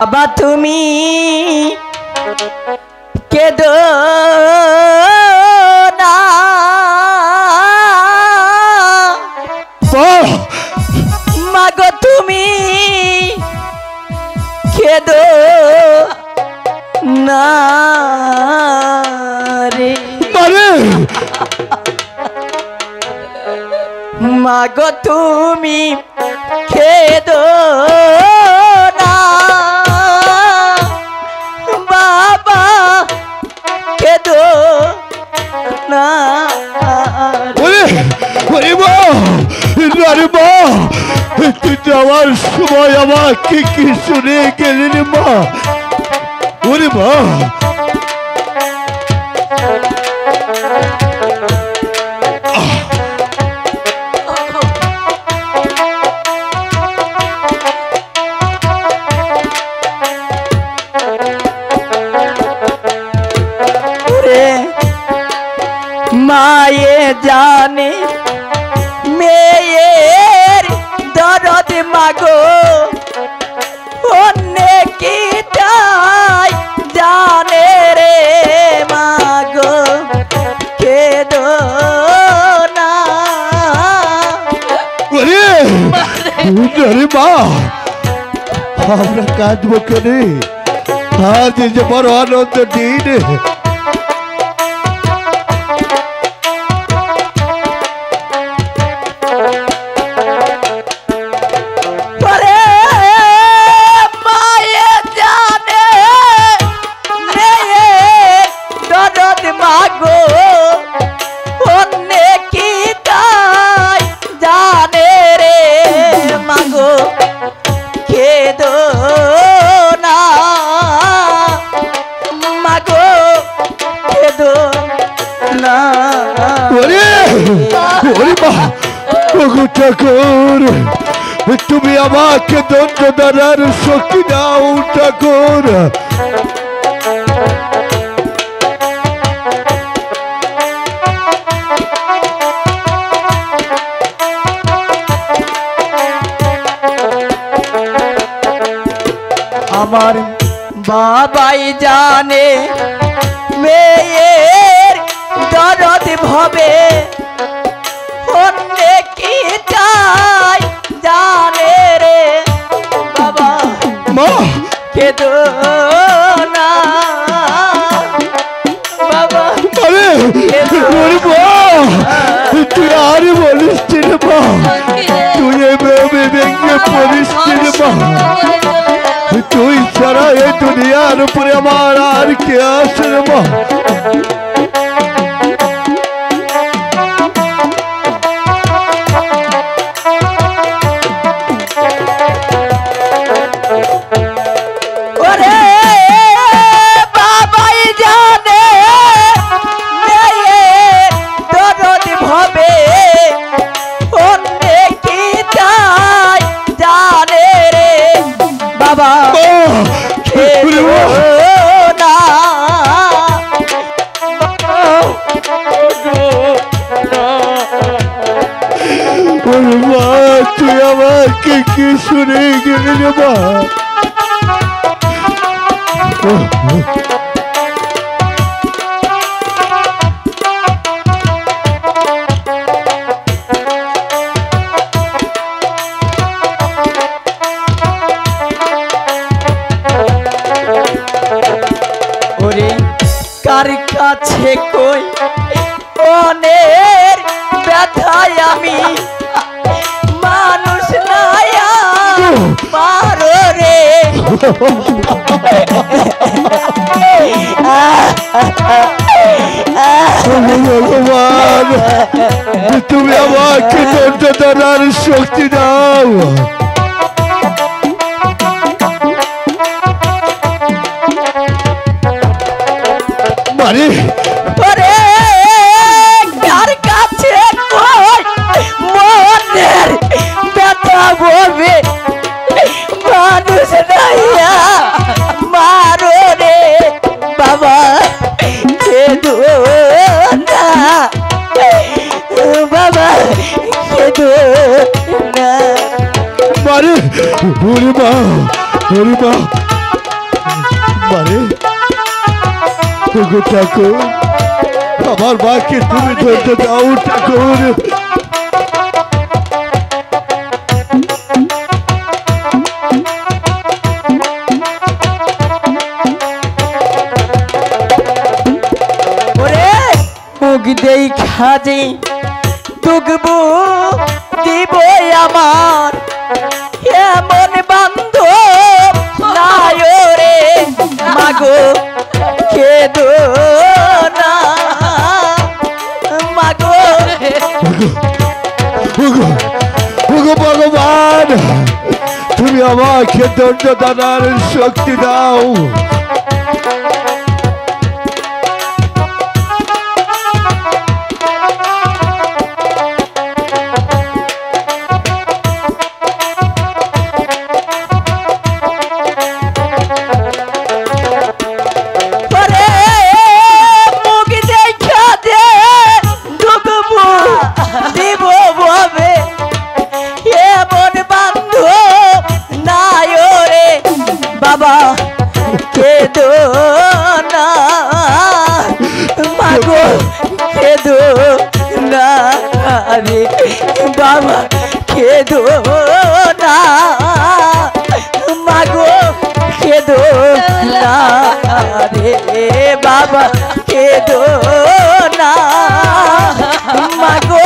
বাবা তুমি কেঁদো না মাগো তুমি কেঁদো না রে মাগো তুমি কেঁদো না বাবা কেঁদো না তুই যাওয়ার সময় আমাকে কি শুনে গেলি রে মা? ওরে মা মায়ে জানে মেয়ের দরদ মাগো অন্যে কি তাই জানে রে মাগো কেঁদো না মা আমরা কাঁদবো কেন? আজ যে বড় আনন্দ দিন। ঠাকুর তুমি আমাকে দণ্ড দ্বারার শক্তি দাও ঠাকুর। আমার বাবাই জানে মেয়ের দরদ ভবে অন্যে কি চাই জানে রে বাবা মা কেঁদো না বাবা তুই আর বলিস রে মা, তুই ভেঙে পড়িস রে মা, তুই ছাড়া এই দুনিয়ার উপরে আমার আর কে আছে রে মা? তুই আমাকে কি শুনে গেলি রে মা? ওরে কার কাছে কই অনেক ব্যথায় আমি মানুষ নায়া পারো রে তুমি আমাকে দণ্ড দ্বারার শক্তি দাও। মানে কার কাছে কই মনের ব্যথা বলবে মানুষ নাইয়া মারো রে বাবা কেঁদো না বাবা কেঁদো না। মারে ওরে মা বাবারে ওগো ঠাকুর আমার মাকে তুমি ধৈর্য দাও ঠাকুর ওরে মুখ দেই খাজে দুগবু দিব আমার এমন বান্ধব নাই রে মাগো কেদো না মাগো ওগো ওগো ভগবান তুমি আমাকে ধৈর্য দানার শক্তি দাও ওরে মুখ দেখা দে দুগবু দিব ববে এমন বান্ধব নাই রে বাবা কেদো না মাগো কেদো না রে বাবা কেদো না মাগো কেদো না রে বাবা কেদো না মাগো